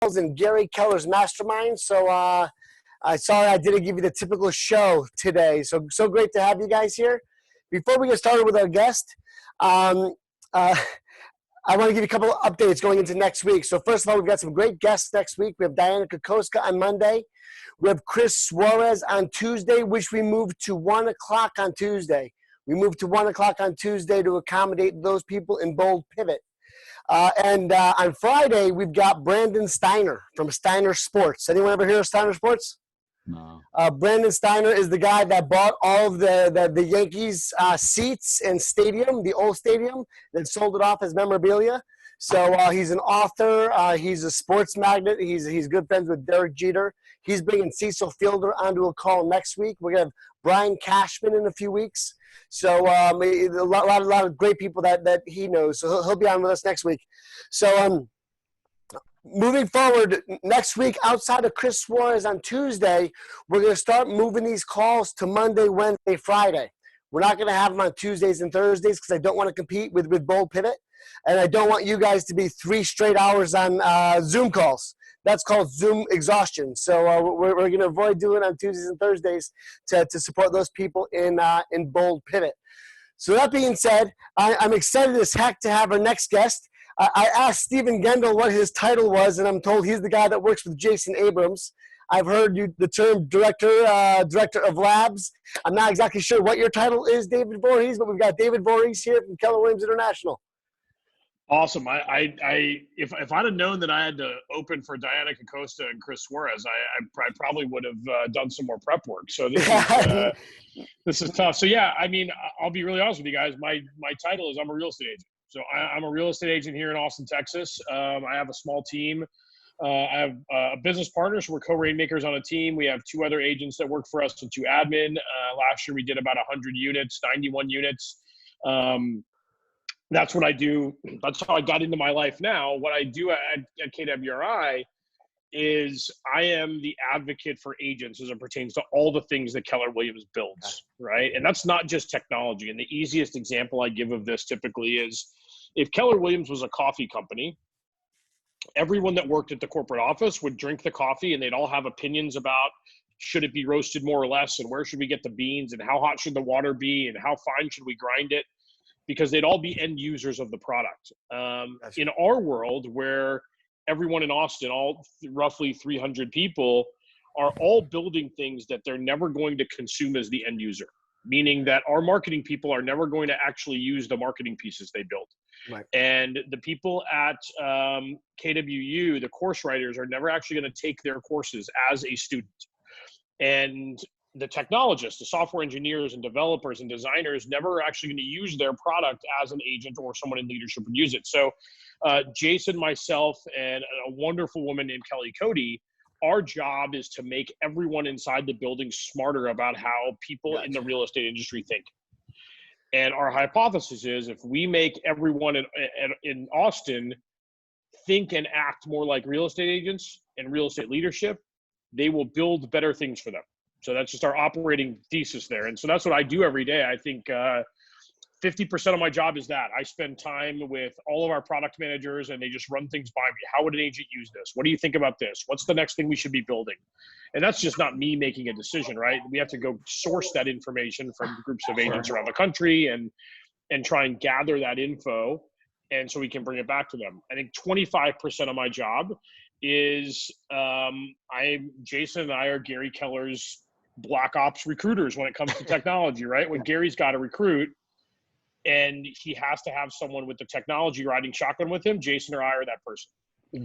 in Gary Keller's mastermind. So sorry I didn't give you the typical show today. So great to have you guys here. Before we get started with our guest, I want to give you a couple of updates going into next week. So first of all, we've got some great guests next week. We have Diana Kokoska on Monday. We have Chris Suarez on Tuesday, which we moved to 1 o'clock on Tuesday. We moved to 1 o'clock on Tuesday to accommodate those people in Bold Pivot. And on Friday, we've got Brandon Steiner from Steiner Sports. Anyone ever hear of Steiner Sports? No. Brandon Steiner is the guy that bought all of the Yankees seats and stadium, the old stadium, then sold it off as memorabilia. So he's an author. He's a sports magnate. He's good friends with Derek Jeter. He's bringing Cecil Fielder onto a call next week. We're going to have Brian Cashman in a few weeks. So a lot of great people that he knows. So he'll be on with us next week. So moving forward, next week, outside of Chris Suarez on Tuesday, we're going to start moving these calls to Monday, Wednesday, Friday. We're not going to have them on Tuesdays and Thursdays because I don't want to compete with Bold Pivot. And I don't want you guys to be 3 straight hours on Zoom calls. That's called Zoom exhaustion. So we're going to avoid doing it on Tuesdays and Thursdays to support those people in Bold Pivot. So that being said, I'm excited as heck to have our next guest. I asked Stephen Gendel what his title was, and I'm told he's the guy that works with Jason Abrams. I've heard the term director of labs. I'm not exactly sure what your title is, David Voorhees, but we've got David Voorhees here from Keller Williams International. Awesome. If I'd have known that I had to open for Diana Kokoska and Chris Suarez, I probably would have done some more prep work. So this is tough. So yeah, I mean, I'll be really honest with you guys. My title is I'm a real estate agent. So I'm a real estate agent here in Austin, Texas. I have a small team. I have a business partner, so we're co-rainmakers on a team. We have 2 other agents that work for us and 2 admin. Last year we did about 100 units, 91 units. That's what I do. That's how I got into my life now. What I do at KWRI is I am the advocate for agents as it pertains to all the things that Keller Williams builds, right? And that's not just technology. And the easiest example I give of this typically is if Keller Williams was a coffee company, everyone that worked at the corporate office would drink the coffee and they'd all have opinions about should it be roasted more or less and where should we get the beans and how hot should the water be and how fine should we grind it, because they'd all be end users of the product. In our world where everyone in Austin, all roughly 300 people, are all building things that they're never going to consume as the end user, meaning that our marketing people are never going to actually use the marketing pieces they built. Right. And the people at KWU, the course writers, are never actually going to take their courses as a student. And the technologists, the software engineers and developers and designers never are actually going to use their product as an agent or someone in leadership would use it. So Jason, myself, and a wonderful woman named Kelly Cody, our job is to make everyone inside the building smarter about how people in the real estate industry think. And our hypothesis is if we make everyone in Austin think and act more like real estate agents and real estate leadership, they will build better things for them. So that's just our operating thesis there. And so that's what I do every day. I think 50% of my job is that. I spend time with all of our product managers and they just run things by me. How would an agent use this? What do you think about this? What's the next thing we should be building? And that's just not me making a decision, right? We have to go source that information from groups of agents around the country and try and gather that info. And so we can bring it back to them. I think 25% of my job is Jason and I are Gary Keller's black ops recruiters when it comes to technology, right? When Gary's got to recruit and he has to have someone with the technology riding shotgun with him, Jason or I are that person.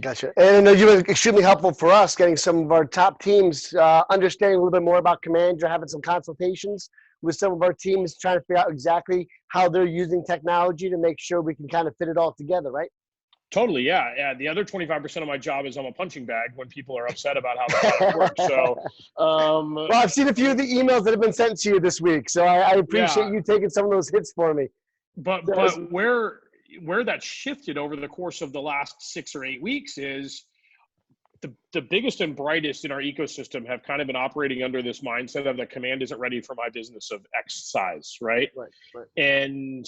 Gotcha. And I know you were extremely helpful for us getting some of our top teams understanding a little bit more about Command. You're having some consultations with some of our teams trying to figure out exactly how they're using technology to make sure we can kind of fit it all together, right? Totally, yeah. The other 25% of my job is I'm a punching bag when people are upset about how the product works. So, well, I've seen a few of the emails that have been sent to you this week, so I appreciate you taking some of those hits for me. But where that shifted over the course of the last 6 or 8 weeks is the biggest and brightest in our ecosystem have kind of been operating under this mindset of that Command isn't ready for my business of X size, right? Right. And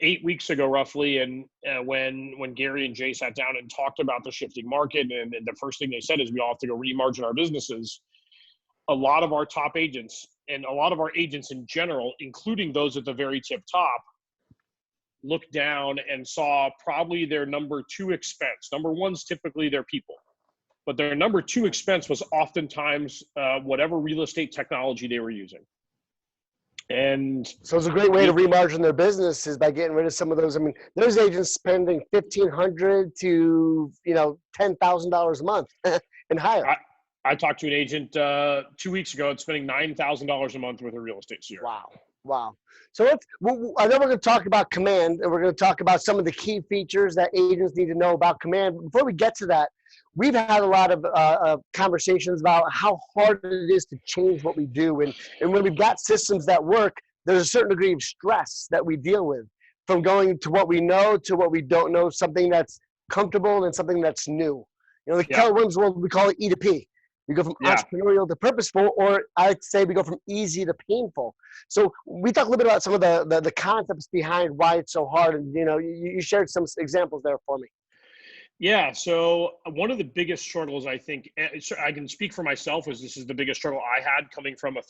8 weeks ago, roughly, and when Gary and Jay sat down and talked about the shifting market, and the first thing they said is we all have to go remargin our businesses. A lot of our top agents and a lot of our agents in general, including those at the very tip top, looked down and saw probably their number 2 expense. Number one's typically their people, but their number 2 expense was oftentimes whatever real estate technology they were using. And so it's a great way to remargin their business is by getting rid of some of those. I mean, there's agents spending $1,500 to $10,000 a month and higher. I talked to an agent 2 weeks ago that's spending $9,000 a month worth of real estate here. Wow. So I know we're going to talk about Command, and we're going to talk about some of the key features that agents need to know about Command. Before we get to that, we've had a lot of conversations about how hard it is to change what we do. And when we've got systems that work, there's a certain degree of stress that we deal with, from going to what we know to what we don't know, something that's comfortable and something that's new. You know, the Keller Williams world, we call it E to P. We go from entrepreneurial to purposeful, or I'd say we go from easy to painful. So we talk a little bit about some of the concepts behind why it's so hard. And, you shared some examples there for me. Yeah. So one of the biggest struggles, I think, I can speak for myself, was this is the biggest struggle I had coming from a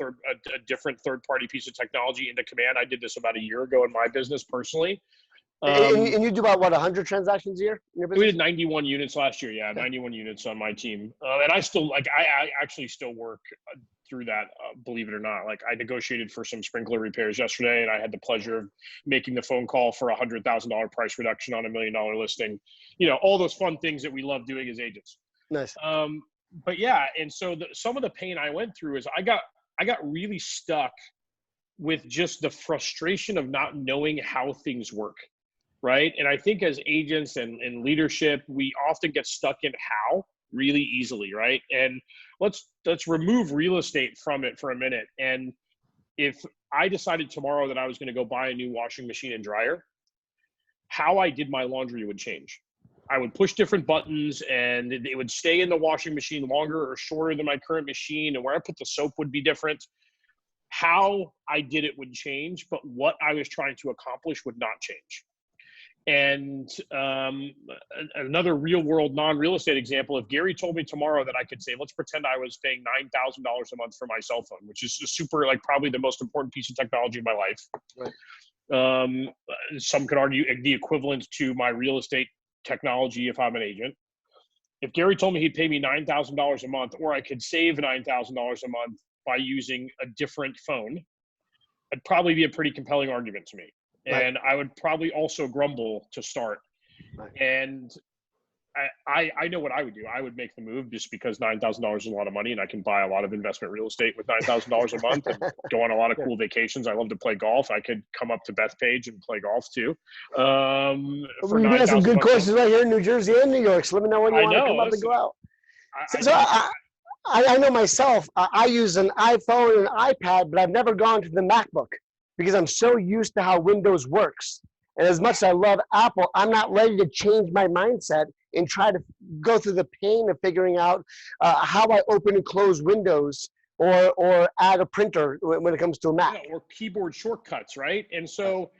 different third-party piece of technology into Command. I did this about a year ago in my business personally. And you do about, 100 transactions a year in your business? We did 91 units last year. Yeah, 91 units on my team. And I actually still work through that, believe it or not. Like, I negotiated for some sprinkler repairs yesterday, and I had the pleasure of making the phone call for $100,000 price reduction on $1 million listing. All those fun things that we love doing as agents. Nice. But yeah, and so some of the pain I went through is I got really stuck with just the frustration of not knowing how things work. Right. And I think as agents and leadership, we often get stuck in how really easily. Right. And let's remove real estate from it for a minute. And if I decided tomorrow that I was going to go buy a new washing machine and dryer, how I did my laundry would change. I would push different buttons and it would stay in the washing machine longer or shorter than my current machine. And where I put the soap would be different. How I did it would change, but what I was trying to accomplish would not change. And another real world non-real estate example, if Gary told me tomorrow that I could say, let's pretend I was paying $9,000 a month for my cell phone, which is super, probably the most important piece of technology in my life. Right. Some could argue the equivalent to my real estate technology if I'm an agent. If Gary told me he'd pay me $9,000 a month, or I could save $9,000 a month by using a different phone, it'd probably be a pretty compelling argument to me. Right. And I would probably also grumble to start. Right. And I know what I would do. I would make the move just because $9,000 is a lot of money, and I can buy a lot of investment real estate with $9,000 a month and go on a lot of cool vacations. I love to play golf. I could come up to Bethpage and play golf too. We have some good courses right here in New Jersey and New York. So let me know when you want to come up and go out. I know myself. I use an iPhone and an iPad, but I've never gone to the MacBook, because I'm so used to how Windows works. And as much as I love Apple, I'm not ready to change my mindset and try to go through the pain of figuring out how I open and close Windows or add a printer when it comes to a Mac. Or keyboard shortcuts, right? And so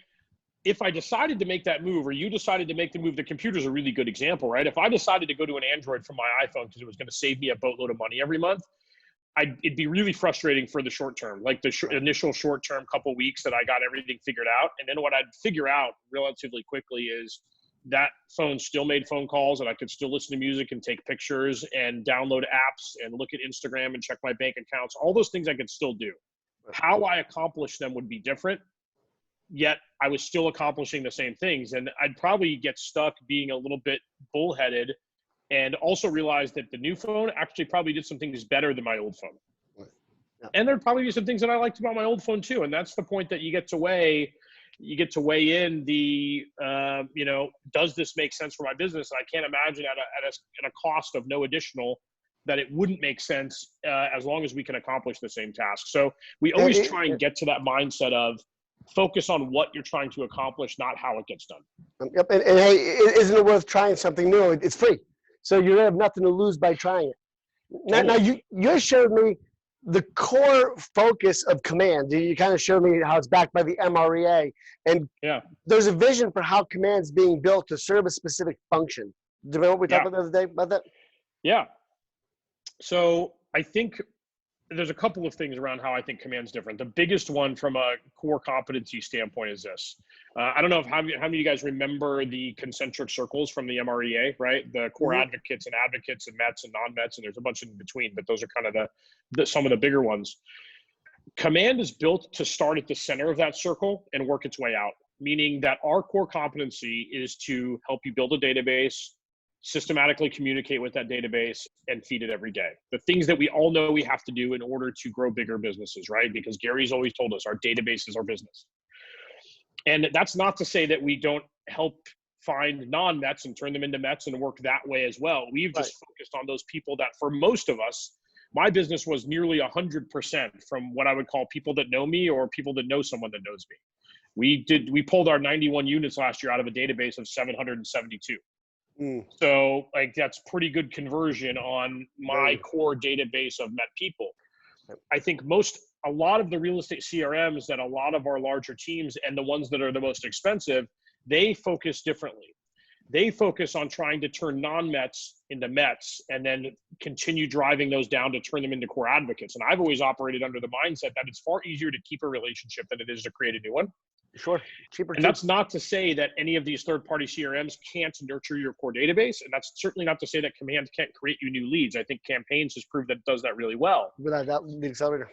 if I decided to make that move, or you decided to make the move, the computer's a really good example, right? If I decided to go to an Android from my iPhone because it was going to save me a boatload of money every month, it'd be really frustrating for the short term, like the initial short term couple weeks that I got everything figured out. And then what I'd figure out relatively quickly is that phone still made phone calls, and I could still listen to music and take pictures and download apps and look at Instagram and check my bank accounts. All those things I could still do. How I accomplish them would be different, yet I was still accomplishing the same things. And I'd probably get stuck being a little bit bullheaded, and also realize that the new phone actually probably did some things better than my old phone. Yeah. And there'd probably be some things that I liked about my old phone too. And that's the point that you get to weigh in the, does this make sense for my business? And I can't imagine at a cost of no additional that it wouldn't make sense as long as we can accomplish the same task. So we always try and get to that mindset of focus on what you're trying to accomplish, not how it gets done. Yep. And hey, isn't it worth trying something new? It's free. So you have nothing to lose by trying it. Now you showed me the core focus of Command, you kind of showed me how it's backed by the MREA, and Yeah. there's a vision for how Command's being built to serve a specific function. Do you remember what we talked about the other day about that? Yeah. So I think there's a couple of things around how I think Command's different. The biggest one from a core competency standpoint is this. I don't know if how many of you guys remember the concentric circles from the MREA, right? The core advocates and METs and non-METs, and there's a bunch in between, but those are kind of some of the bigger ones. Command is built to start at the center of that circle and work its way out, meaning that our core competency is to help you build a database, systematically communicate with that database, and feed it every day. The things that we all know we have to do in order to grow bigger businesses, right? Because Gary's always told us our database is our business. And that's not to say that we don't help find non-METs and turn them into METs and work that way as well. We've just focused on those people that, for most of us, my business was nearly 100% from what I would call people that know me or people that know someone that knows me. We pulled our 91 units last year out of a database of 772. So like that's pretty good conversion on my core database of MET people. I think a lot of the real estate CRMs that a lot of our larger teams and the ones that are the most expensive, they focus differently. They focus on trying to turn non-METs into METs and then continue driving those down to turn them into core advocates. And I've always operated under the mindset that it's far easier to keep a relationship than it is to create a new one. Sure. Cheaper. And that's not to say that any of these third-party CRMs can't nurture your core database. And that's certainly not to say that Command can't create you new leads. I think Campaigns has proved that it does that really well. Without that, the accelerator.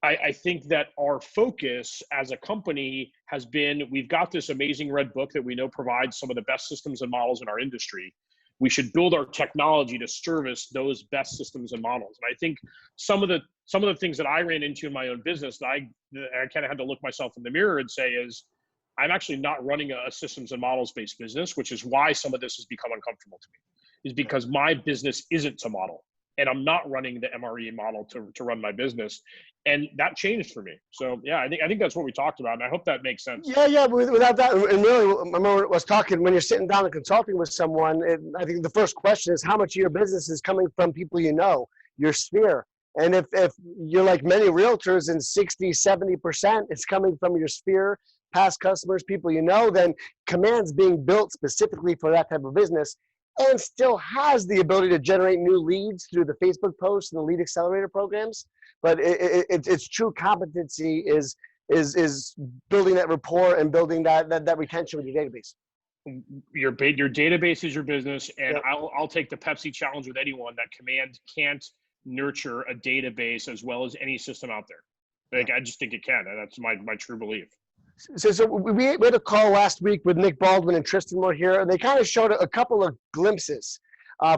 I think that our focus as a company has been, we've got this amazing red book that we know provides some of the best systems and models in our industry. We should build our technology to service those best systems and models. And I think some of the things that I ran into in my own business that I kind of had to look myself in the mirror and say is, I'm actually not running a systems and models based business, which is why some of this has become uncomfortable to me, is because my business isn't to model. And I'm not running the MRE model to run my business. And that changed for me. So yeah, I think that's what we talked about. And I hope that makes sense. Yeah. Without that, and really, I remember I was talking when you're sitting down and consulting with someone, I think the first question is how much of your business is coming from people you know, your sphere. And if you're like many realtors and 60, 70% is coming from your sphere, past customers, people you know, then Command's being built specifically for that type of business, and still has the ability to generate new leads through the Facebook posts and the lead accelerator programs. But its true competency is building that rapport and building that retention with your database. Your database is your business, and I'll take the Pepsi challenge with anyone that Command can't nurture a database as well as any system out there. Like I just think it can, and that's my true belief. So we had a call last week with Nick Baldwin and Tristan Moore here, and they kind of showed a couple of glimpses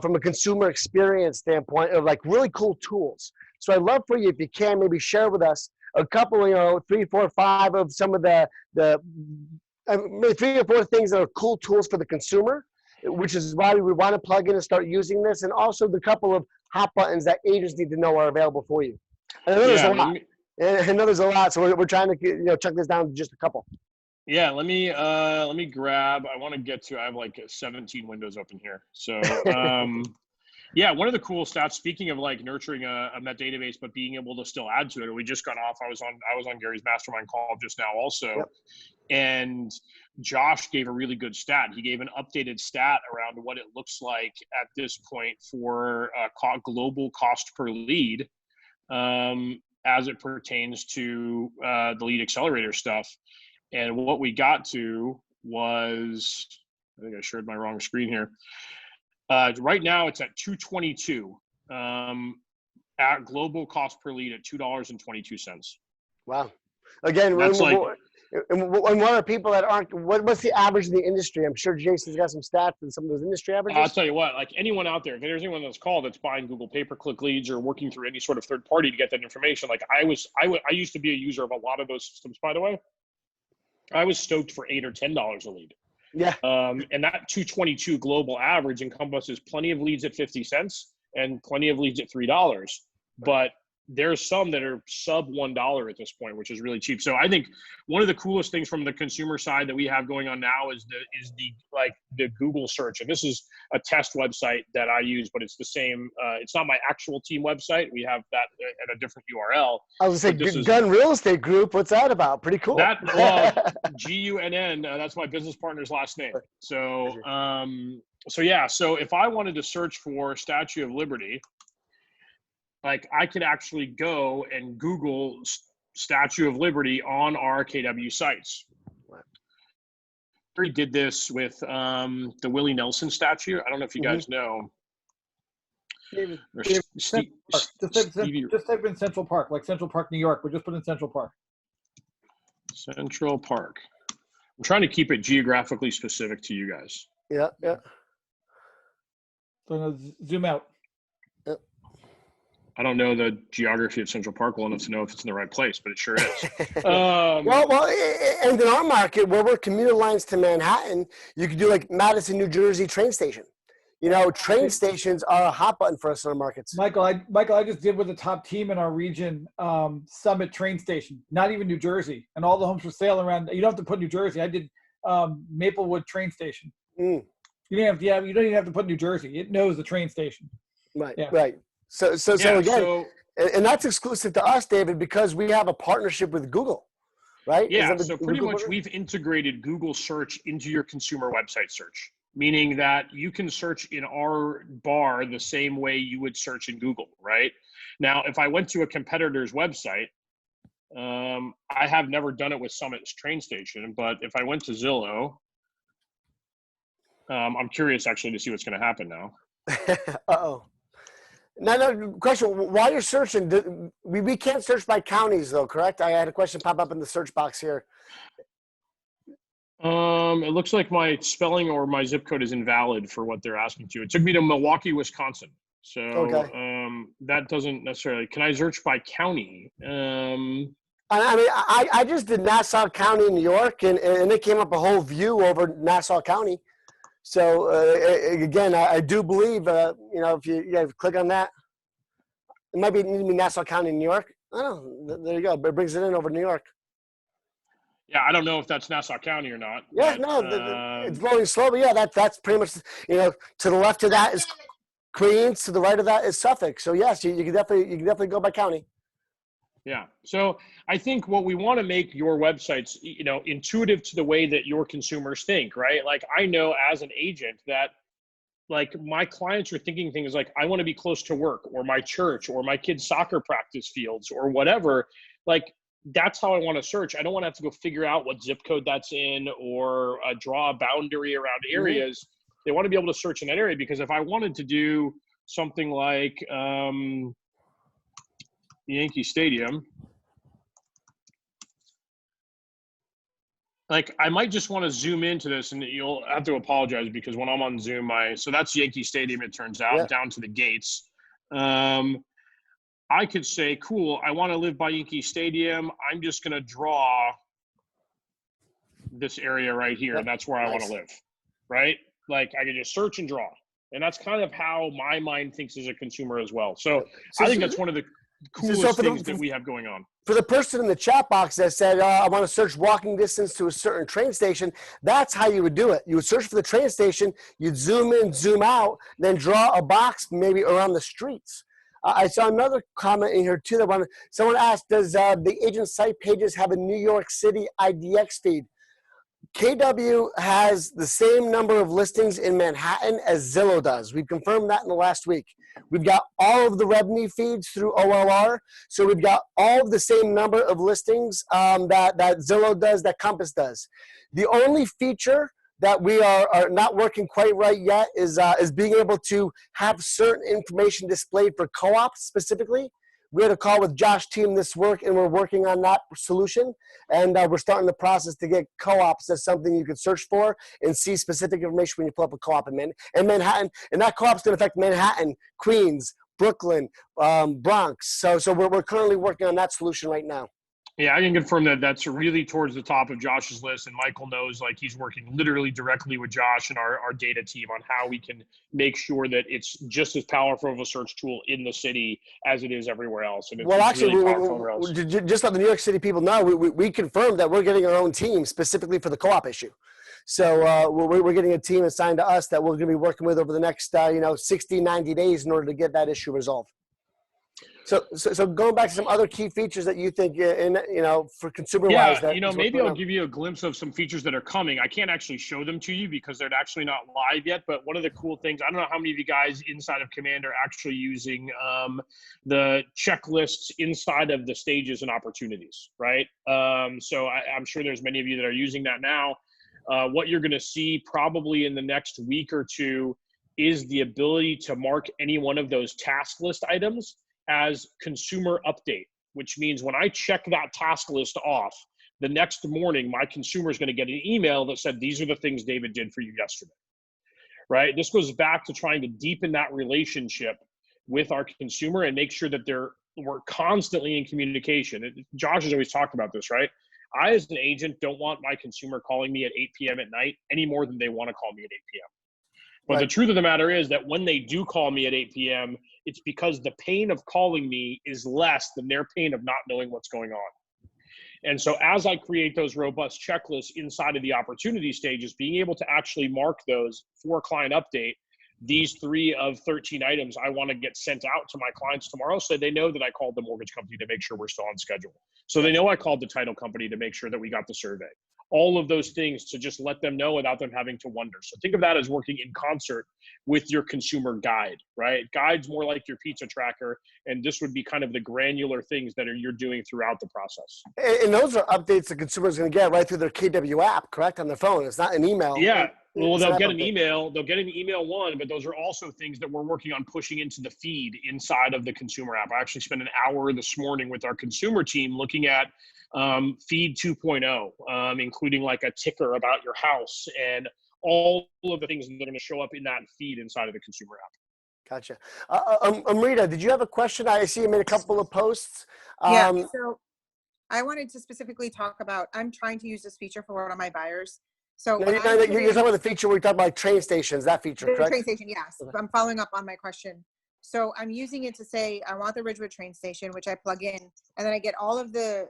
from a consumer experience standpoint of like really cool tools. So I'd love for you, if you can, maybe share with us a couple, 3, 4, 5 of some of the maybe 3 or 4 things that are cool tools for the consumer, which is why we would want to plug in and start using this, and also the couple of hot buttons that agents need to know are available for you. And I know there's a lot. I know there's a lot, so we're trying to chuck this down to just a couple. Yeah, let me grab. I want to get to. I have like 17 windows open here. So yeah, one of the cool stats. Speaking of like nurturing a Met database, but being able to still add to it. We just got off. I was on Gary's mastermind call just now also, and Josh gave a really good stat. He gave an updated stat around what it looks like at this point for global cost per lead. As it pertains to the lead accelerator stuff. And what we got to was, I think I shared my wrong screen here. Right now it's at 222 at global cost per lead at $2.22. Wow. Again, that's like, and what are people that aren't, what's the average in the industry? I'm sure Jason's got some stats and some of those industry averages. I'll tell you what, like anyone out there, if there's anyone that's called that's buying Google pay-per-click leads or working through any sort of third party to get that information, like I used to be a user of a lot of those systems, by the way. I was stoked for $8 or $10 a lead. Yeah. And that 222 global average encompasses plenty of leads at 50 cents and plenty of leads at $3. But there's some that are sub $1 at this point, which is really cheap. So I think one of the coolest things from the consumer side that we have going on now is the Google search. And this is a test website that I use, but it's the same. It's not my actual team website. We have that at a different URL. I was going to say Gun Real Estate Group. What's that about? Pretty cool. GUNN. That's my business partner's last name. So yeah. So if I wanted to search for Statue of Liberty, like I could actually go and Google Statue of Liberty on our KW sites. We did this with the Willie Nelson statue. I don't know if you guys know. Just type in Central Park, like Central Park, New York. We're just putting Central Park. Central Park. I'm trying to keep it geographically specific to you guys. Yeah. So I'm going to zoom out. I don't know the geography of Central Park well enough to know if it's in the right place, but it sure is. Well, and in our market, where we're commuter lines to Manhattan, you could do like Madison, New Jersey train station. You know, train stations are a hot button for us in our markets. Michael, I just did with the top team in our region, Summit train station, not even New Jersey, and all the homes for sale around. You don't have to put New Jersey. I did Maplewood train station. You don't even have to put New Jersey. It knows the train station. Right. Yeah. Right. So again, and that's exclusive to us, David, because we have a partnership with Google, right? Yeah, so pretty much we've integrated Google search into your consumer website search, meaning that you can search in our bar the same way you would search in Google, right? Now, if I went to a competitor's website, I have never done it with Summit's train station, but if I went to Zillow, I'm curious actually to see what's going to happen now. Uh-oh. No, question. While you're searching, we can't search by counties though, correct? I had a question pop up in the search box here. It looks like my spelling or my zip code is invalid for what they're asking to. It took me to Milwaukee, Wisconsin. So that doesn't necessarily, can I search by county? I mean, I just did Nassau County, New York, and it came up a whole view over Nassau County. So again, I do believe, if you click on that, it might be Nassau County, New York. I don't know. There you go. It brings it in over New York. Yeah, I don't know if that's Nassau County or not. Yeah, but, it's flowing slow, but yeah, that's pretty much, to the left of that is Queens, to the right of that is Suffolk. So yes, you can definitely go by county. Yeah. So I think what we want to make your websites, intuitive to the way that your consumers think, right? Like I know as an agent that like my clients are thinking things like, I want to be close to work or my church or my kids' soccer practice fields or whatever. Like that's how I want to search. I don't want to have to go figure out what zip code that's in or draw a boundary around areas. They want to be able to search in that area because if I wanted to do something like, Yankee Stadium, like I might just want to zoom into this and you'll have to apologize because when I'm on Zoom, so that's Yankee Stadium, it turns out, down to the gates. I could say, cool, I want to live by Yankee Stadium. I'm just going to draw this area right here. And that's where I want to live, right? Like I could just search and draw. And that's kind of how my mind thinks as a consumer as well. So I think that's one of the coolest things that we have going on. For the person in the chat box that said, I want to search walking distance to a certain train station, that's how you would do it. You would search for the train station, you'd zoom in, zoom out, then draw a box maybe around the streets. I saw another comment in here too. Someone asked, does the agent site pages have a New York City IDX feed? KW has the same number of listings in Manhattan as Zillow does. We've confirmed that in the last week. We've got all of the revenue feeds through OLR. So we've got all of the same number of listings that Zillow does, that Compass does. The only feature that we are not working quite right yet is being able to have certain information displayed for co-ops specifically. We had a call with Josh team this week, and we're working on that solution. And we're starting the process to get co-ops as something you can search for and see specific information when you pull up a co-op in Manhattan. And that co-op's going to affect Manhattan, Queens, Brooklyn, Bronx. So we're currently working on that solution right now. Yeah, I can confirm that that's really towards the top of Josh's list. And Michael knows, like, he's working literally directly with Josh and our data team on how we can make sure that it's just as powerful of a search tool in the city as it is everywhere else. And it's Well, actually, really powerful everywhere else. just let the New York City people know, we confirmed that we're getting our own team specifically for the co-op issue. So we're getting a team assigned to us that we're going to be working with over the next 60, 90 days in order to get that issue resolved. So going back to some other key features that you think, for consumer-wise. Yeah, maybe I'll give you a glimpse of some features that are coming. I can't actually show them to you because they're actually not live yet. But one of the cool things, I don't know how many of you guys inside of Command are actually using the checklists inside of the stages and opportunities, right? So I'm sure there's many of you that are using that now. What you're going to see probably in the next week or two is the ability to mark any one of those task list items as consumer update, which means when I check that task list off, the next morning, my consumer is going to get an email that said, these are the things David did for you yesterday, right? This goes back to trying to deepen that relationship with our consumer and make sure that we're constantly in communication. Josh has always talked about this, right? I, as an agent, don't want my consumer calling me at 8 p.m. at night any more than they want to call me at 8 p.m. But the truth of the matter is that when they do call me at 8 p.m., it's because the pain of calling me is less than their pain of not knowing what's going on. And so as I create those robust checklists inside of the opportunity stages, being able to actually mark those for client update, these 3 of 13 items I want to get sent out to my clients tomorrow, so they know that I called the mortgage company to make sure we're still on schedule. So they know I called the title company to make sure that we got the survey. All of those things to just let them know without them having to wonder. So think of that as working in concert with your consumer guide, right? Guide's more like your pizza tracker, and this would be kind of the granular things that you're doing throughout the process. And those are updates the consumer's going to get right through their KW app, correct, on their phone. It's not an email. Yeah. Well, they'll get an email. They'll get an email one, but those are also things that we're working on pushing into the feed inside of the consumer app. I actually spent an hour this morning with our consumer team looking at feed 2.0, including like a ticker about your house and all of the things that are going to show up in that feed inside of the consumer app. Gotcha. Amrita, did you have a question? I see you made a couple of posts. Yeah, so I wanted to specifically talk about, I'm trying to use this feature for one of my buyers. So you're talking about the feature where we talk about like train stations, that feature, correct? Train station, yes. Okay. I'm following up on my question. So I'm using it to say, I want the Ridgewood train station, which I plug in, and then I get all of the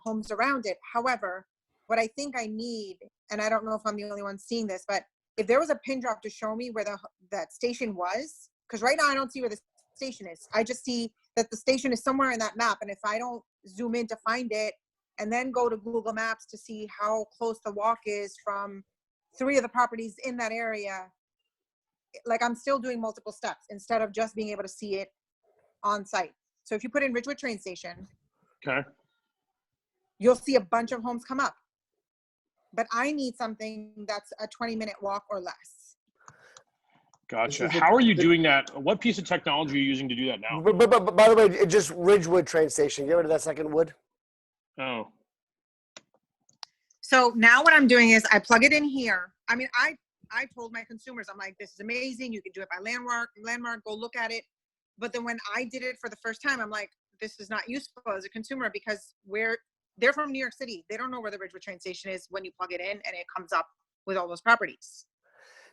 homes around it. However, what I think I need, and I don't know if I'm the only one seeing this, but if there was a pin drop to show me where that station was, because right now I don't see where the station is. I just see that the station is somewhere in that map. And if I don't zoom in to find it, and then go to Google Maps to see how close the walk is from 3 of the properties in that area, like I'm still doing multiple steps instead of just being able to see it on site. So if you put in Ridgewood train station, okay, you'll see a bunch of homes come up. But I need something that's a 20-minute walk or less. Gotcha. How are you doing that? What piece of technology are you using to do that now? But by the way, it's just Ridgewood train station. Get rid of that second wood. Oh. So now what I'm doing is I plug it in here. I mean, I told my consumers, I'm like, this is amazing. You can do it by landmark, go look at it. But then when I did it for the first time, I'm like, this is not useful as a consumer because they're from New York City. They don't know where the Ridgewood train station is when you plug it in and it comes up with all those properties.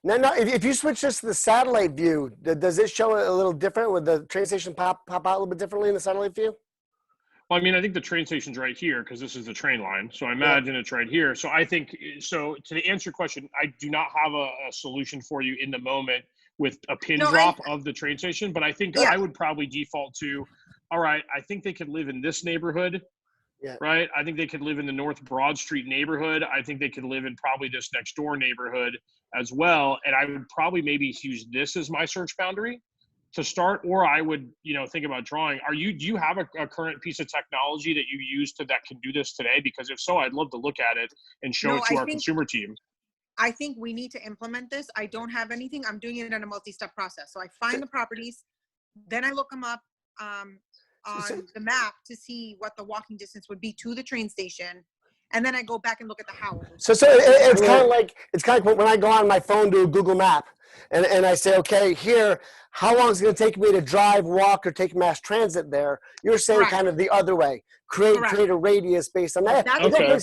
Now, if you switch this to the satellite view, does it show a little different? Would the train station pop out a little bit differently in the satellite view? Well, I mean, I think the train station's right here because this is the train line. So I imagine it's right here. So I think, to answer your question, I do not have a solution for you in the moment with a pin drop of the train station, but I think I would probably default to, all right, I think they could live in this neighborhood, right? I think they could live in the North Broad Street neighborhood. I think they could live in probably this next door neighborhood as well. And I would probably maybe use this as my search boundary to start, or I would, think about drawing. Do you have a current piece of technology that you use that can do this today? Because if so, I'd love to look at it and show it to our consumer team. I think we need to implement this. I don't have anything. I'm doing it in a multi-step process. So I find the properties, then I look them up on the map to see what the walking distance would be to the train station. and then I go back and look at the house. So it's kind of like when I go on my phone to a Google map and I say, okay, here, how long is it going to take me to drive, walk, or take mass transit there? You're saying Correct. kind of the other way. Create a radius based on that. That's Okay.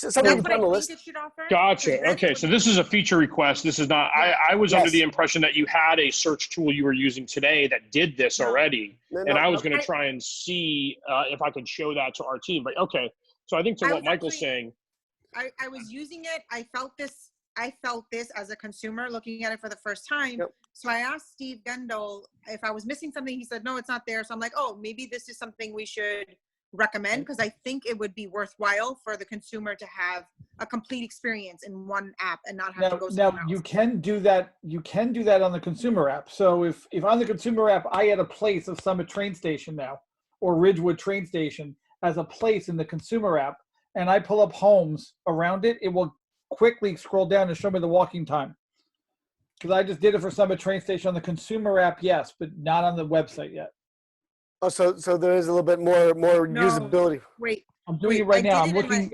that's what I think list. it should offer. Gotcha. Okay, so this is a feature request. This is not. I was under the impression that you had a search tool you were using today that did this already, and I was going to try and see if I could show that to our team. But okay, so I think to what Michael's saying, I was using it. I felt this as a consumer looking at it for the first time. Yep. So I asked Steve Gendel if I was missing something. He said, no, it's not there. So I'm like, oh, maybe this is something we should recommend, because I think it would be worthwhile for the consumer to have a complete experience in one app and not have to go somewhere else. You can do that. You can do that on the consumer app. So if on the consumer app, I add a place of Summit train station now, or Ridgewood train station as a place in the consumer app, and I pull up homes around it, it will quickly scroll down and show me the walking time. Because I just did it for Summit train station on the consumer app, yes, but not on the website yet. Oh, so there is a little bit more usability. Wait, I'm doing it right now. I'm looking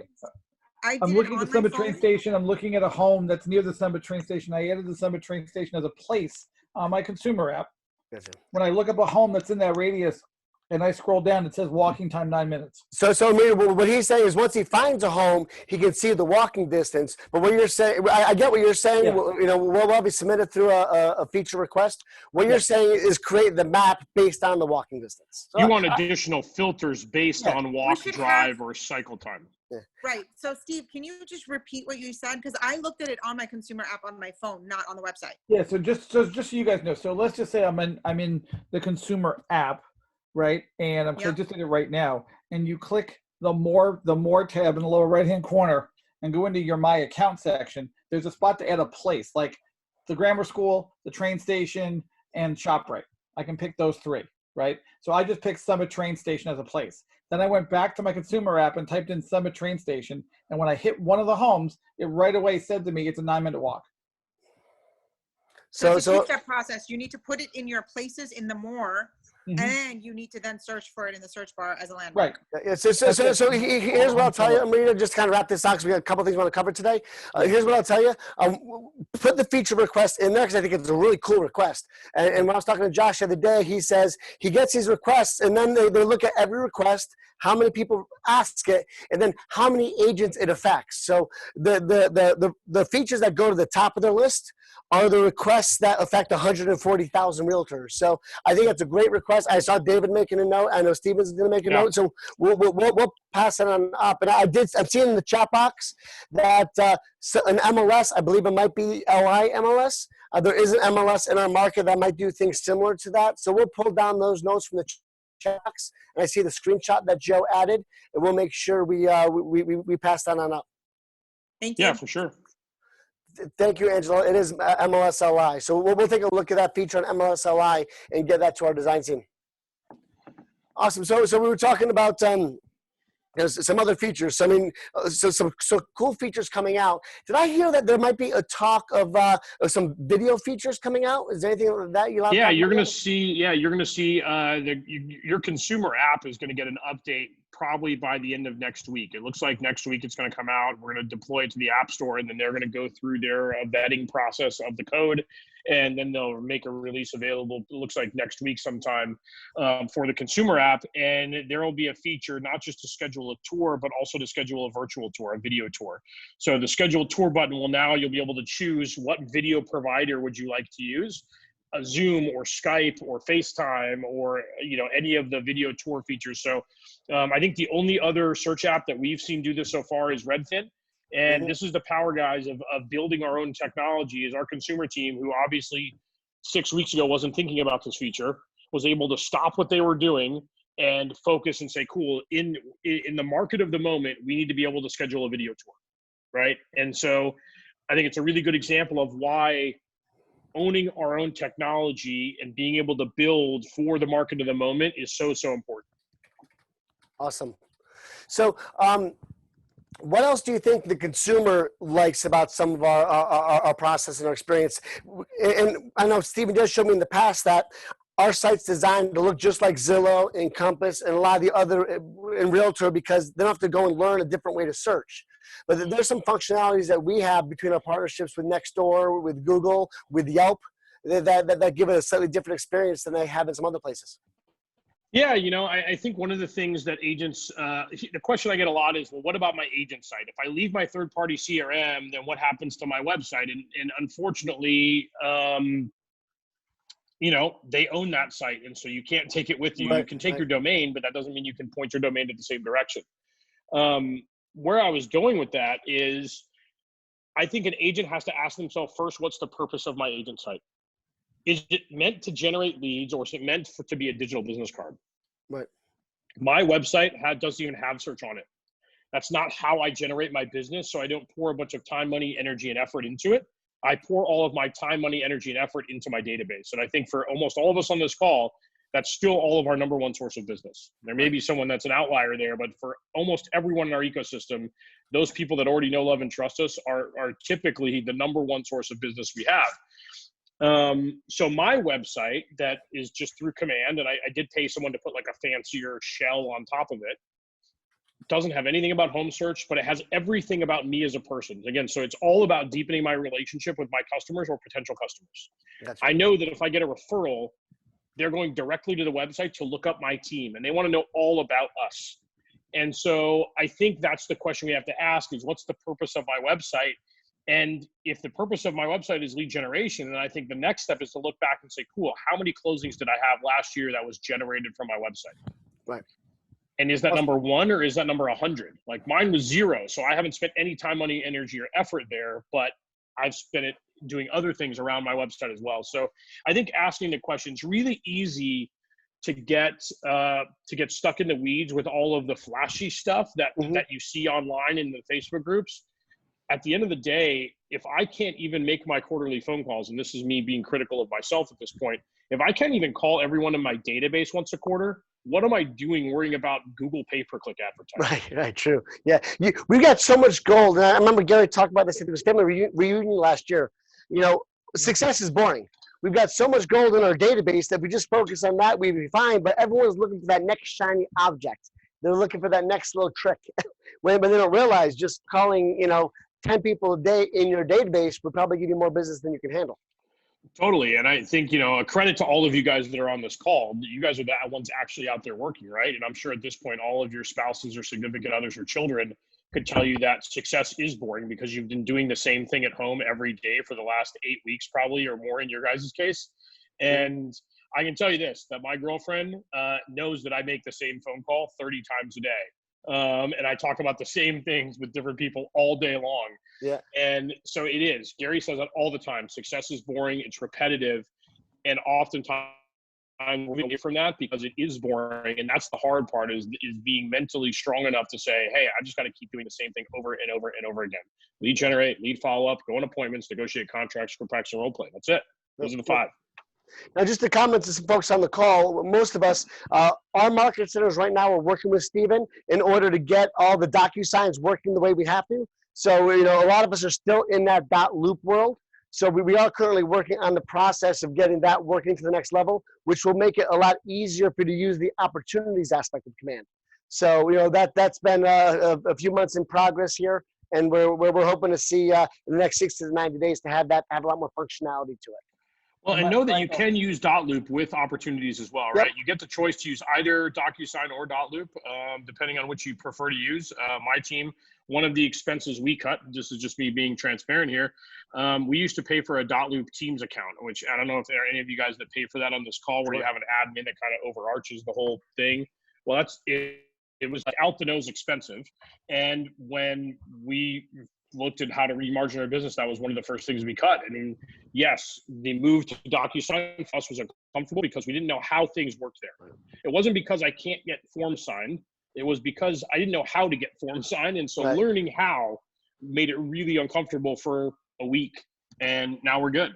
at the Summit train station. I'm looking at a home that's near the Summit train station. I added the Summit train station as a place on my consumer app. Gotcha. When I look up a home that's in that radius and I scroll down, it says walking time 9 minutes. So what he's saying is once he finds a home, he can see the walking distance. But what you're saying, I get what you're saying. Yeah. We'll be submitted through a feature request. What you're saying is create the map based on the walking distance. So you want additional filters based on walk, drive, or cycle time. Yeah. Right. So Steve, can you just repeat what you said? Because I looked at it on my consumer app on my phone, not on the website. Yeah. So just so you guys know. So let's just say I'm in the consumer app. Right, and I just did it right now. And you click the more tab in the lower right hand corner and go into your My Account section. There's a spot to add a place, like the grammar school, the train station, and ShopRite. I can pick those three, right? So I just picked Summit train station as a place. Then I went back to my consumer app and typed in Summit train station. And when I hit one of the homes, it right away said to me it's a 9-minute walk. So it's a two-step process. You need to put it in your places in the more. Mm-hmm. And you need to then search for it in the search bar as a landmark. Right. Yeah, so here's what I'll tell you. Marina, just kind of wrap this out because we got a couple things we want to cover today. Here's what I'll tell you. Put the feature request in there because I think it's a really cool request. And when I was talking to Josh the other day, he says he gets these requests and then they look at every request, how many people ask it, and then how many agents it affects. So the features that go to the top of their list are the requests that affect 140,000 realtors. So I think that's a great request. I saw David making a note. I know Steven's going to make a note. So we'll pass it on up. And I'm seeing in the chat box that an MLS, I believe it might be LI MLS. There is an MLS in our market that might do things similar to that. So we'll pull down those notes from the chat box. And I see the screenshot that Joe added, and we'll make sure we pass that on up. Thank you. Yeah, for sure. Thank you, Angela. It is MLSLI. So we'll take a look at that feature on MLSLI and get that to our design team. Awesome. So we were talking about some other features. I mean, some cool features coming out. Did I hear that there might be a talk of some video features coming out? Is there anything like that you like? Yeah, you're going to see. Yeah, you're going to see your consumer app is going to get an update probably by the end of next week. It looks like next week it's going to come out. We're going to deploy it to the App Store, and then they're going to go through their vetting process of the code, and then they'll make a release available. It looks like next week sometime for the consumer app, and there will be a feature not just to schedule a tour, but also to schedule a virtual tour, a video tour. So the schedule tour button will now, you'll be able to choose what video provider would you like to use. A Zoom or Skype or FaceTime or any of the video tour features. So I think the only other search app that we've seen do this so far is Redfin. And this is the power, guys, of building our own technology. Is our consumer team, who obviously 6 weeks ago wasn't thinking about this feature, was able to stop what they were doing and focus and say, cool, in the market of the moment, we need to be able to schedule a video tour, right? And so I think it's a really good example of why owning our own technology and being able to build for the market of the moment is so important. Awesome. So what else do you think the consumer likes about some of our process and our experience? And I know Stephen does show me in the past that our site's designed to look just like Zillow and Compass and a lot of the other in Realtor because they don't have to go and learn a different way to search. But there's some functionalities that we have between our partnerships with Nextdoor, with Google, with Yelp, that give it a slightly different experience than they have in some other places. Yeah, I think one of the things that agents, the question I get a lot is, well, what about my agent site? If I leave my third-party CRM, then what happens to my website? And unfortunately, they own that site, and so you can't take it with you. Right, you can take right. your domain, but that doesn't mean you can point your domain in the same direction. Where I was going with that is, I think an agent has to ask themselves first, what's the purpose of my agent site? Is it meant to generate leads, or is it meant to be a digital business card? Right. My website doesn't even have search on it. That's not how I generate my business. So I don't pour a bunch of time, money, energy, and effort into it. I pour all of my time, money, energy, and effort into my database. And I think for almost all of us on this call, that's still all of our number one source of business. There may be someone that's an outlier there, but for almost everyone in our ecosystem, those people that already know, love, and trust us are typically the number one source of business we have. So my website that is just through command, and I did pay someone to put like a fancier shell on top of it, doesn't have anything about home search, but it has everything about me as a person. Again, so it's all about deepening my relationship with my customers or potential customers. That's right. I know that if I get a referral, they're going directly to the website to look up my team, and they want to know all about us. And so I think that's the question we have to ask is, what's the purpose of my website? And if the purpose of my website is lead generation, then I think the next step is to look back and say, cool, how many closings did I have last year that was generated from my website? Right. And is that number 1 or is that number 100? Like mine was 0. So I haven't spent any time, money, energy, or effort there, but I've spent it doing other things around my website as well. So I think asking the question is really easy to get stuck in the weeds with all of the flashy stuff that you see online in the Facebook groups. At the end of the day, if I can't even make my quarterly phone calls, and this is me being critical of myself at this point, if I can't even call everyone in my database once a quarter, what am I doing worrying about Google pay-per-click advertising? Right, true. Yeah, we got so much gold. And I remember Gary talked about this at his family reunion last year. Success is boring. We've got so much gold in our database that we just focus on that, we'd be fine. But everyone's looking for that next shiny object. They're looking for that next little trick. When they don't realize just calling, 10 people a day in your database would probably give you more business than you can handle. Totally. And I think, a credit to all of you guys that are on this call. You guys are the ones actually out there working, right? And I'm sure at this point, all of your spouses or significant others or children could tell you that success is boring because you've been doing the same thing at home every day for the last 8 weeks, probably, or more in your guys' case. And I can tell you this, that my girlfriend knows that I make the same phone call 30 times a day. And I talk about the same things with different people all day long. Yeah. And so it is. Gary says that all the time. Success is boring. It's repetitive. And oftentimes we're moving from that because it is boring. And that's the hard part is being mentally strong enough to say, hey, I just got to keep doing the same thing over and over and over again. Lead generate, lead follow up, go on appointments, negotiate contracts, script practice, and role play. That's it. Those are the 5. Now, just to comment to some folks on the call, most of us, our market centers right now are working with Steven in order to get all the DocuSigns working the way we have to. So, a lot of us are still in that dot-loop world. So we are currently working on the process of getting that working to the next level, which will make it a lot easier for you to use the opportunities aspect of command. So, that's been a few months in progress here. And we're hoping to see in the next 60 to 90 days to have a lot more functionality to it. Well, and know that you can use dotloop with opportunities as well, right? Yep. You get the choice to use either DocuSign or dotloop, depending on which you prefer to use. My team, one of the expenses we cut, this is just me being transparent here, we used to pay for a dotloop Teams account, which I don't know if there are any of you guys that pay for that on this call where you have an admin that kind of overarches the whole thing. Well, that's it. It was out the nose expensive. And when we looked at how to remargin our business, that was one of the first things we cut. I mean, yes, the move to DocuSign for us was uncomfortable because we didn't know how things worked there. It wasn't because I can't get forms signed. It was because I didn't know how to get forms signed. And so learning how made it really uncomfortable for a week. And now we're good.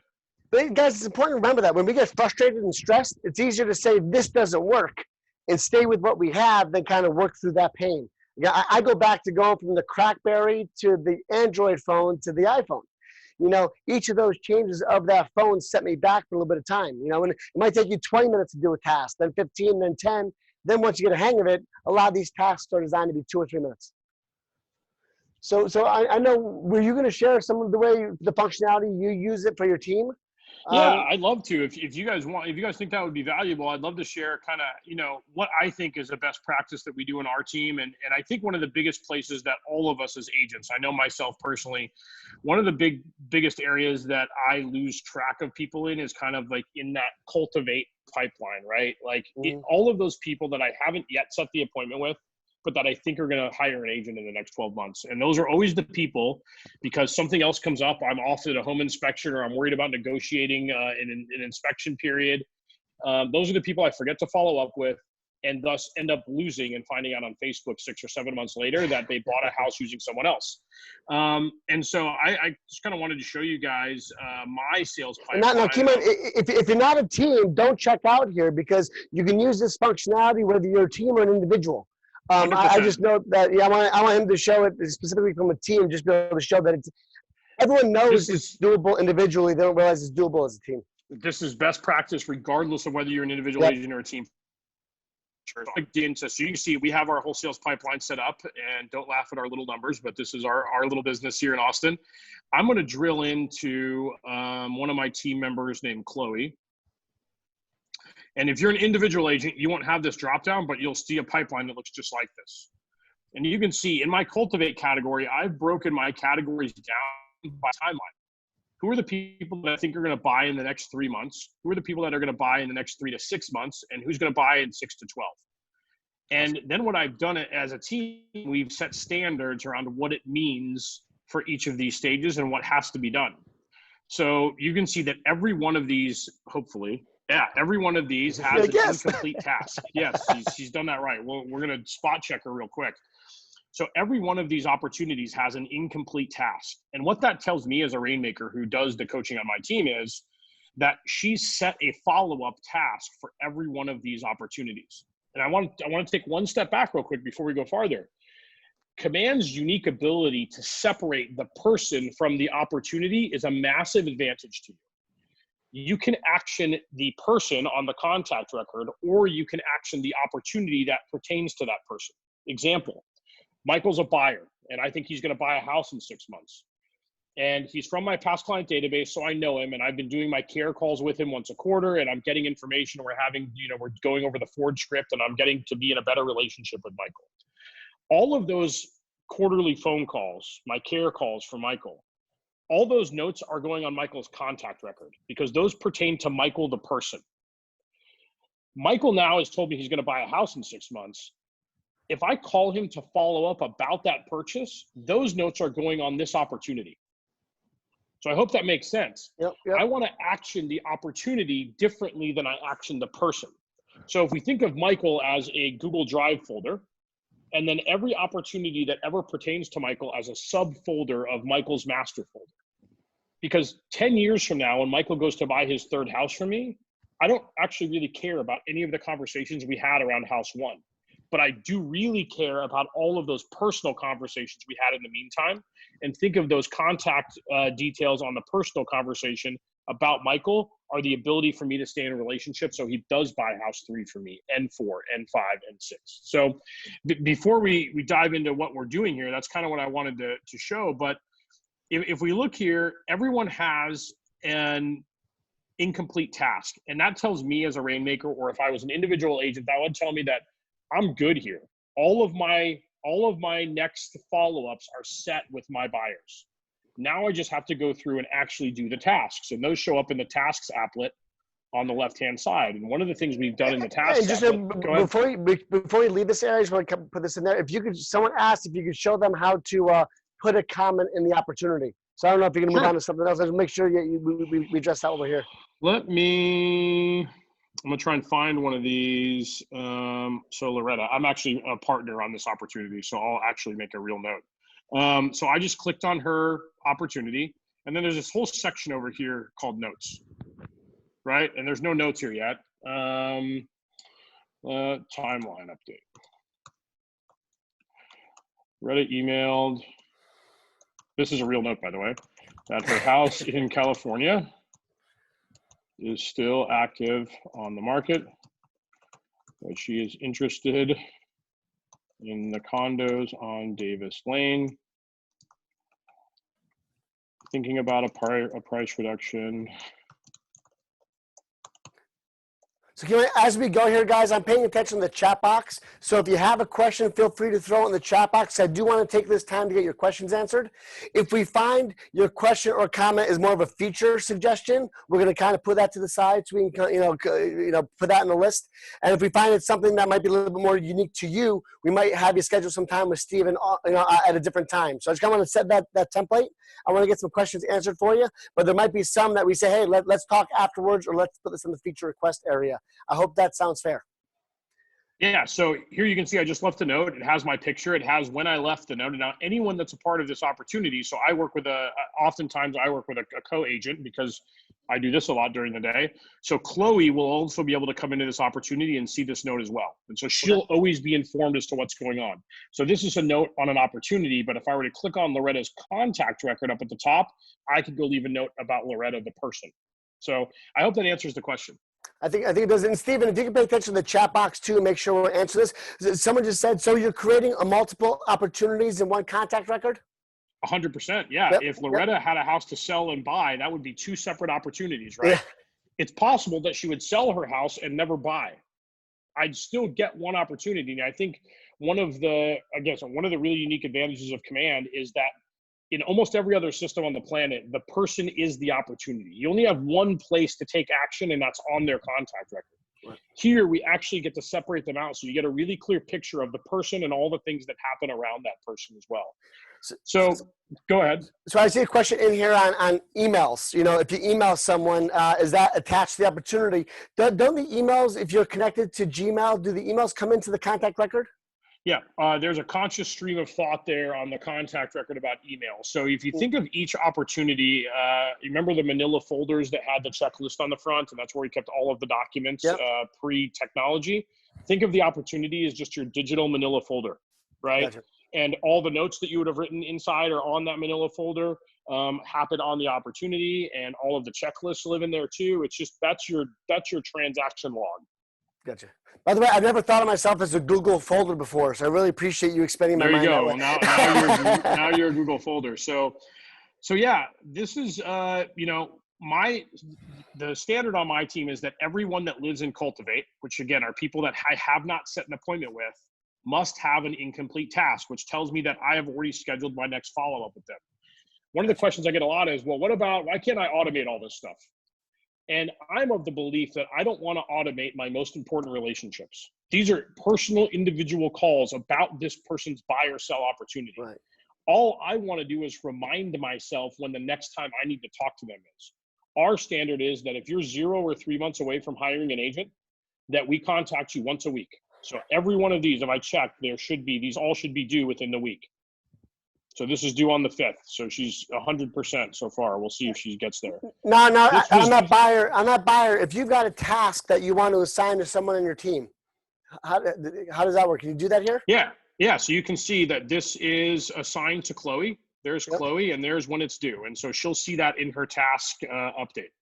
But guys, it's important to remember that when we get frustrated and stressed, it's easier to say this doesn't work and stay with what we have than kind of work through that pain. Yeah, I go back to going from the Crackberry to the Android phone to the iPhone. you know, each of those changes of that phone set me back for a little bit of time. You know, and it might take you 20 minutes to do a task, then 15, then 10. Then once you get a hang of it, a lot of these tasks are designed to be 2 or 3 minutes. So I know, were you going to share some of the way, the functionality you use it for your team? Yeah, I'd love to. If you guys want, if you guys think that would be valuable, I'd love to share kind of, you know, what I think is a best practice that we do in our team. And I think one of the biggest places that all of us as agents, I know myself personally, one of the biggest areas that I lose track of people in is kind of like in that cultivate pipeline, right? Like all of those people that I haven't yet set the appointment with, but that I think are going to hire an agent in the next 12 months. And those are always the people, because something else comes up. I'm off at a home inspection, or I'm worried about negotiating an inspection period. Those are the people I forget to follow up with, and thus end up losing and finding out on Facebook 6 or 7 months later that they bought a house using someone else. And so I just kind of wanted to show you guys my sales pipeline. Now, Keeman, if you're not a team, don't check out here, because you can use this functionality whether you're a team or an individual. I just know that, yeah, I want him to show it specifically from a team, just be able to show that everyone knows it's doable individually. They don't realize it's doable as a team. This is best practice regardless of whether you're an individual agent or a team. So you can see we have our whole sales pipeline set up, and don't laugh at our little numbers, but this is our little business here in Austin. I'm going to drill into one of my team members named Chloe. And if you're an individual agent, you won't have this drop down, but you'll see a pipeline that looks just like this. And you can see in my cultivate category, I've broken my categories down by timeline. Who are the people that I think are going to buy in the next 3 months? Who are the people that are going to buy in the next 3 to 6 months? And who's going to buy in 6 to 12? And then what I've done as a team, we've set standards around what it means for each of these stages and what has to be done. So you can see that every one of these, hopefully, every one of these has an incomplete task. Yes, she's done that right. Well, we're going to spot check her real quick. So every one of these opportunities has an incomplete task. And what that tells me as a rainmaker who does the coaching on my team is that she's set a follow-up task for every one of these opportunities. And I want to take one step back real quick before we go farther. Command's unique ability to separate the person from the opportunity is a massive advantage to you. You can action the person on the contact record, or you can action the opportunity that pertains to that person. Example, Michael's a buyer, and I think he's going to buy a house in 6 months. And he's from my past client database, so I know him, and I've been doing my care calls with him once a quarter, and I'm getting information. We're going over the Ford script, and I'm getting to be in a better relationship with Michael. All of those quarterly phone calls, my care calls for Michael, all those notes are going on Michael's contact record because those pertain to Michael, the person. Michael now has told me he's going to buy a house in 6 months. If I call him to follow up about that purchase, those notes are going on this opportunity. So I hope that makes sense. Yep. I want to action the opportunity differently than I action the person. So if we think of Michael as a Google Drive folder, and then every opportunity that ever pertains to Michael as a subfolder of Michael's master folder. Because 10 years from now, when Michael goes to buy his third house from me, I don't actually really care about any of the conversations we had around house one. But I do really care about all of those personal conversations we had in the meantime, and think of those contact details on the personal conversation about Michael are the ability for me to stay in a relationship so he does buy house 3 for me, and 4, and 5, and 6. So before we dive into what we're doing here, that's kind of what I wanted to show. But if we look here, everyone has an incomplete task. And that tells me as a rainmaker, or if I was an individual agent, that would tell me that I'm good here. All of my next follow-ups are set with my buyers. Now I just have to go through and actually do the tasks. And those show up in the tasks applet on the left-hand side. And one of the things we've done in the tasks applet, before you leave this area, I just want to put this in there. If you could, someone asked if you could show them how to put a comment in the opportunity. So I don't know if you're going to move on to something else. Let's make sure we address that over here. I'm going to try and find one of these. So Loretta, I'm actually a partner on this opportunity, so I'll actually make a real note. So I just clicked on her opportunity, and then there's this whole section over here called notes, right? And there's no notes here yet. Timeline update. Loretta emailed. This is a real note, by the way. that her house in California is still active on the market, but she is interested in the condos on Davis Lane, thinking about a price reduction. So as we go here, guys, I'm paying attention to the chat box. So if you have a question, feel free to throw it in the chat box. I do want to take this time to get your questions answered. If we find your question or comment is more of a feature suggestion, we're going to kind of put that to the side so we can, put that in the list. And if we find it's something that might be a little bit more unique to you, we might have you schedule some time with Steven, at a different time. So I just kind of want to set that template. I want to get some questions answered for you, but there might be some that we say, hey, let's talk afterwards, or let's put this in the feature request area. I hope that sounds fair. Yeah, so here you can see I just left a note. It has my picture. It has when I left the note. And now anyone that's a part of this opportunity, so I work with oftentimes I work with a co-agent because I do this a lot during the day. So Chloe will also be able to come into this opportunity and see this note as well. And so she'll always be informed as to what's going on. So this is a note on an opportunity, but if I were to click on Loretta's contact record up at the top, I could go leave a note about Loretta, the person. So I hope that answers the question. I think it does. And Steven, if you can pay attention to the chat box too and make sure we'll answer this. Someone just said, so you're creating multiple opportunities in one contact record? 100%. Yeah. Yep. If Loretta had a house to sell and buy, that would be two separate opportunities, right? Yeah. It's possible that she would sell her house and never buy. I'd still get one opportunity. And I think one of the really unique advantages of Command is that in almost every other system on the planet, the person is the opportunity. You only have one place to take action, and that's on their contact record. Right. Here, we actually get to separate them out, so you get a really clear picture of the person and all the things that happen around that person as well. So go ahead. So I see a question in here on emails. If you email someone, is that attached to the opportunity? Don't the emails, if you're connected to Gmail, do the emails come into the contact record? Yeah, there's a conscious stream of thought there on the contact record about email. So if you think of each opportunity, you remember the manila folders that had the checklist on the front, and that's where you kept all of the documents pre-technology. Think of the opportunity as just your digital manila folder, right? Gotcha. And all the notes that you would have written inside or on that manila folder happen on the opportunity, and all of the checklists live in there too. It's just that's your transaction log. Gotcha. By the way, I've never thought of myself as a Google folder before, so I really appreciate you expanding my mind. There you go. Now you're a Google folder. So yeah, this is the standard on my team is that everyone that lives in Cultivate, which again are people that I have not set an appointment with, must have an incomplete task, which tells me that I have already scheduled my next follow-up with them. One of the questions I get a lot is, well, why can't I automate all this stuff? And I'm of the belief that I don't want to automate my most important relationships. These are personal, individual calls about this person's buy or sell opportunity. Right. All I want to do is remind myself when the next time I need to talk to them is. Our standard is that if you're 0 or 3 months away from hiring an agent, that we contact you once a week. So every one of these, if I check, these all should be due within the week. So this is due on the 5th. So she's 100% so far. We'll see if she gets there. No, on that buyer, if you've got a task that you want to assign to someone in your team, how does that work? Can you do that here? Yeah. So you can see that this is assigned to Chloe. There's Chloe, and there's when it's due. And so she'll see that in her task update.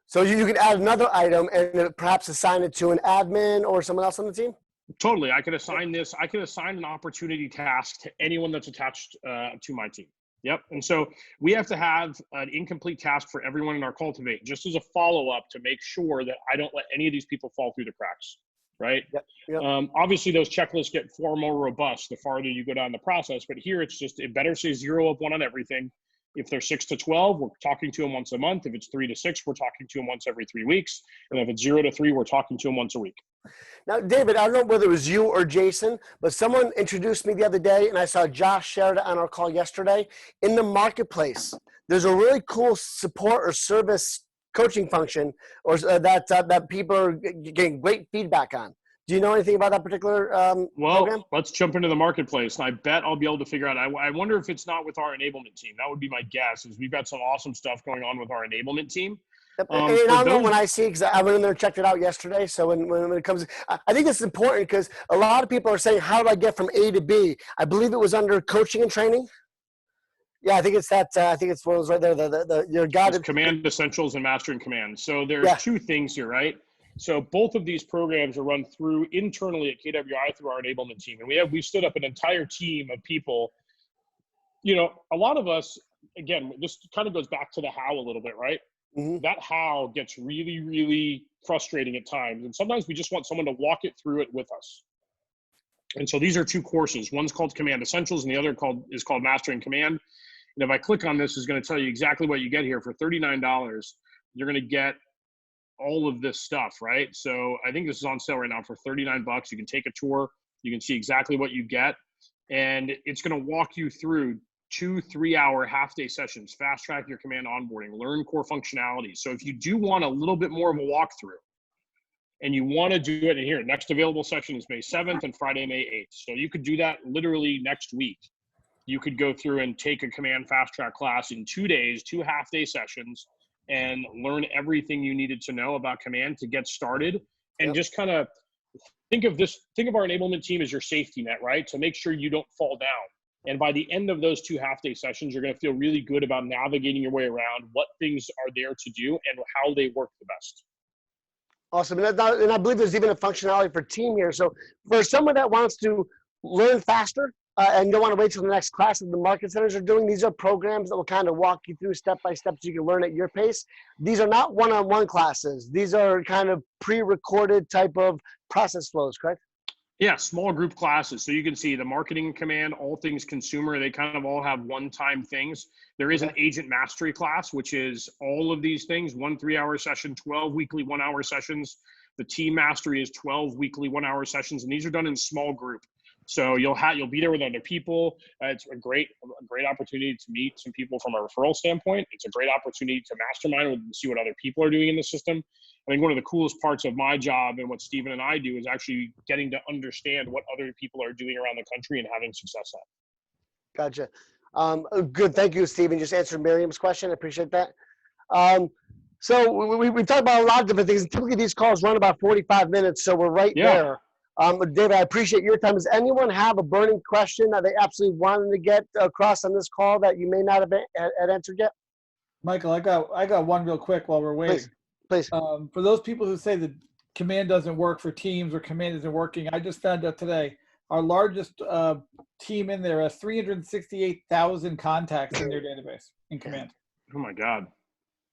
So you can add another item and perhaps assign it to an admin or someone else on the team? Totally. I could assign this. I could assign an opportunity task to anyone that's attached to my team. Yep. And so we have to have an incomplete task for everyone in our Cultivate, just as a follow-up to make sure that I don't let any of these people fall through the cracks. Right. Yep. Obviously, those checklists get far more robust the farther you go down the process. But here, it better say 0 of 1 on everything. If they're 6 to 12, we're talking to them once a month. If it's 3 to 6, we're talking to them once every 3 weeks. And if it's 0 to 3, we're talking to them once a week. Now, David, I don't know whether it was you or Jason, but someone introduced me the other day, and I saw Josh shared it on our call yesterday. In the marketplace, there's a really cool support or service coaching function or that people are getting great feedback on. Do you know anything about that particular program? Let's jump into the marketplace, and I bet I'll be able to figure out. I wonder if it's not with our enablement team. That would be my guess, is we've got some awesome stuff going on with our enablement team. And I don't know when I see, because I went in there and checked it out yesterday. So when it comes, I think it's important because a lot of people are saying, how do I get from A to B? I believe it was under coaching and training. Yeah, I think it's that. I think it's one of those right there. Your It's guided. Command Essentials and Mastering Command. So there's Yeah. two things here, right? So both of these programs are run through internally at KWI through our enablement team, and we stood up an entire team of people. You know, a lot of us, again, this kind of goes back to the how a little bit, right? Mm-hmm. That how gets really, really frustrating at times, and sometimes we just want someone to walk it through it with us. And so these are two courses. One's called Command Essentials, and the other is called Mastering Command. And if I click on this, it's going to tell you exactly what you get here for $39. You're going to get all of this stuff, right? So I think this is on sale right now for 39 bucks. You can take a tour. You can see exactly what you get. And it's going to walk you through 2 3-hour half-day sessions, fast track your command onboarding, learn core functionality. So if you do want a little bit more of a walkthrough and you want to do it in here, next available session is May 7th and Friday, May 8th. So you could do that literally next week. You could go through and take a command fast track class in 2 days, 2 half-day sessions, and learn everything you needed to know about command to get started. And just kind of think of our enablement team as your safety net, right? To make sure you don't fall down. And by the end of those 2 half-day sessions, you're going to feel really good about navigating your way around, what things are there to do, and how they work the best. Awesome. And I believe there's even a functionality for team here. So for someone that wants to learn faster and don't want to wait till the next class that the market centers are doing, these are programs that will kind of walk you through step by step so you can learn at your pace. These are not one-on-one classes. These are kind of pre-recorded type of process flows, correct? Yeah, small group classes. So you can see the marketing command, all things consumer, they kind of all have one-time things. There is an agent mastery class, which is all of these things, 1 3-hour session, 12 weekly 1-hour sessions. The team mastery is 12 weekly 1-hour sessions, and these are done in small group. So you'll be there with other people. It's a great opportunity to meet some people from a referral standpoint. It's a great opportunity to mastermind and see what other people are doing in the system. I think one of the coolest parts of my job and what Stephen and I do is actually getting to understand what other people are doing around the country and having success at. Gotcha. Good. Thank you, Stephen. Just answered Miriam's question. I appreciate that. So we talked about a lot of different things. Typically, these calls run about 45 minutes, so we're right there. David, I appreciate your time. Does anyone have a burning question that they absolutely wanted to get across on this call that you may not have had answered yet? Michael, I got one real quick while we're waiting. Please. For those people who say that command doesn't work for teams or command isn't working, I just found out today our largest team in there has 368,000 contacts in their database in command. Oh my God.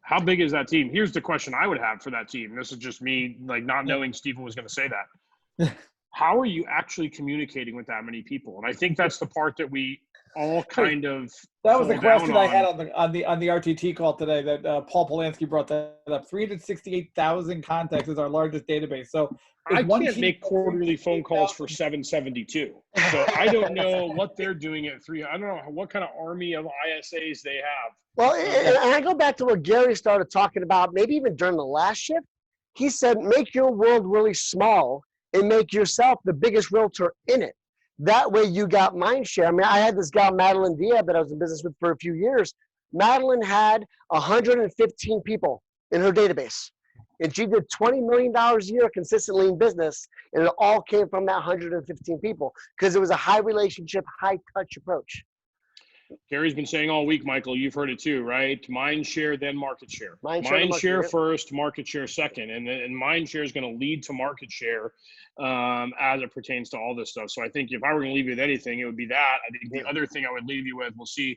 How big is that team? Here's the question I would have for that team. This is just me not knowing Stephen was going to say that. How are you actually communicating with that many people? And I think that's the part that we all kind of that was the question I had on the RTT call today that Paul Polanski brought that up. 368,000 contacts is our largest database. So I can't make quarterly phone calls for 772. So I don't know what they're doing at 3. I don't know what kind of army of ISAs they have. Well, and I go back to what Gary started talking about, maybe even during the last shift. He said, make your world really small and make yourself the biggest realtor in it. That way you got mind share. I mean, I had this gal, Madeline Diab, that I was in business with for a few years. Madeline had 115 people in her database. And she did $20 million a year consistently in business. And it all came from that 115 people because it was a high relationship, high touch approach. Gary's been saying all week, Michael, you've heard it too, right? Mind share, then market share. Mind share first, market share second. And mind share is going to lead to market share as it pertains to all this stuff. So I think if I were going to leave you with anything, it would be that. I think the other thing I would leave you with, we'll see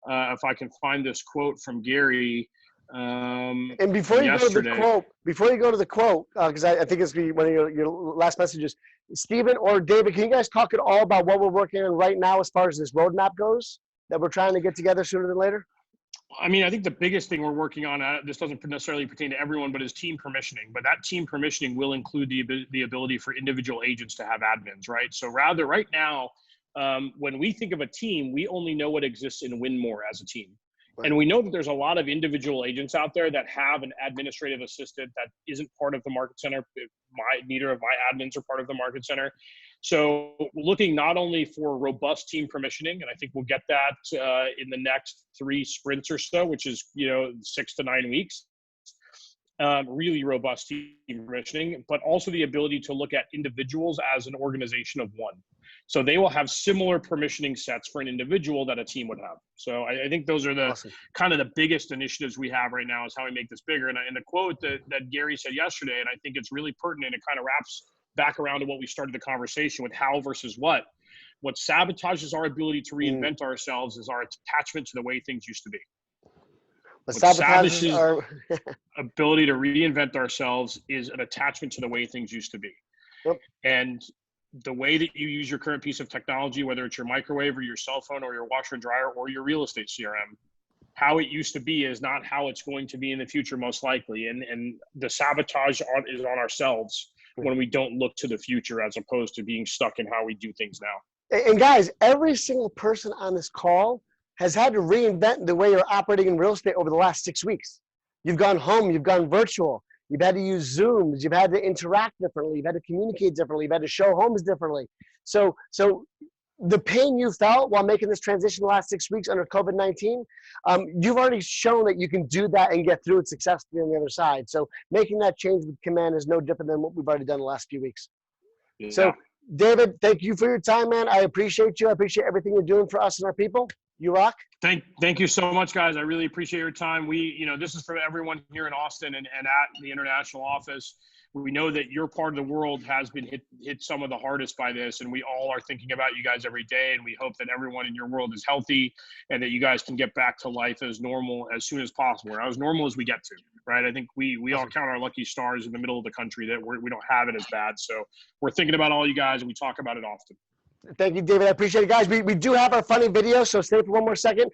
if I can find this quote from Gary. And before you go to the quote, because I think it's going to be one of your last messages, Stephen or David, can you guys talk at all about what we're working on right now as far as this roadmap goes that we're trying to get together sooner than later? I mean, I think the biggest thing we're working on, this doesn't necessarily pertain to everyone, but is team permissioning. But that team permissioning will include the ability for individual agents to have admins, right? So rather right now, when we think of a team, we only know what exists in Winmore as a team. Right. And we know that there's a lot of individual agents out there that have an administrative assistant that isn't part of the market center. Neither of my admins are part of the market center. So looking not only for robust team permissioning, and I think we'll get that in the next 3 sprints or so, which is 6 to 9 weeks. really robust team permissioning, but also the ability to look at individuals as an organization of one. So they will have similar permissioning sets for an individual that a team would have. So I think those are the kind of the biggest initiatives we have right now, is how we make this bigger. And the quote that Gary said yesterday, and I think it's really pertinent, it kind of wraps back around to what we started the conversation with, how versus what. What sabotages our ability to reinvent ourselves is our attachment to the way things used to be. What sabotages our ability to reinvent ourselves is an attachment to the way things used to be. Yep. And the way that you use your current piece of technology, whether it's your microwave or your cell phone or your washer and dryer or your real estate CRM, how it used to be is not how it's going to be in the future, most likely. And the sabotage is on ourselves when we don't look to the future, as opposed to being stuck in how we do things now. And guys, every single person on this call has had to reinvent the way you're operating in real estate over the last 6 weeks. You've gone home, you've gone virtual, you've had to use Zooms, you've had to interact differently, you've had to communicate differently, you've had to show homes differently. So the pain you felt while making this transition the last 6 weeks under COVID-19, you've already shown that you can do that and get through it successfully on the other side. So making that change with Command is no different than what we've already done the last few weeks. Yeah. So David, thank you for your time, man. I appreciate you. I appreciate everything you're doing for us and our people. You rock. Thank you so much, guys. I really appreciate your time. This is for everyone here in Austin and at the international office. We know that your part of the world has been hit some of the hardest by this, and we all are thinking about you guys every day, and we hope that everyone in your world is healthy and that you guys can get back to life as normal as soon as possible, or as normal as we get to, right? I think we all count our lucky stars in the middle of the country that we don't have it as bad. So we're thinking about all you guys, and we talk about it often. Thank you, David. I appreciate it, guys. We do have our funny video, so stay for one more second.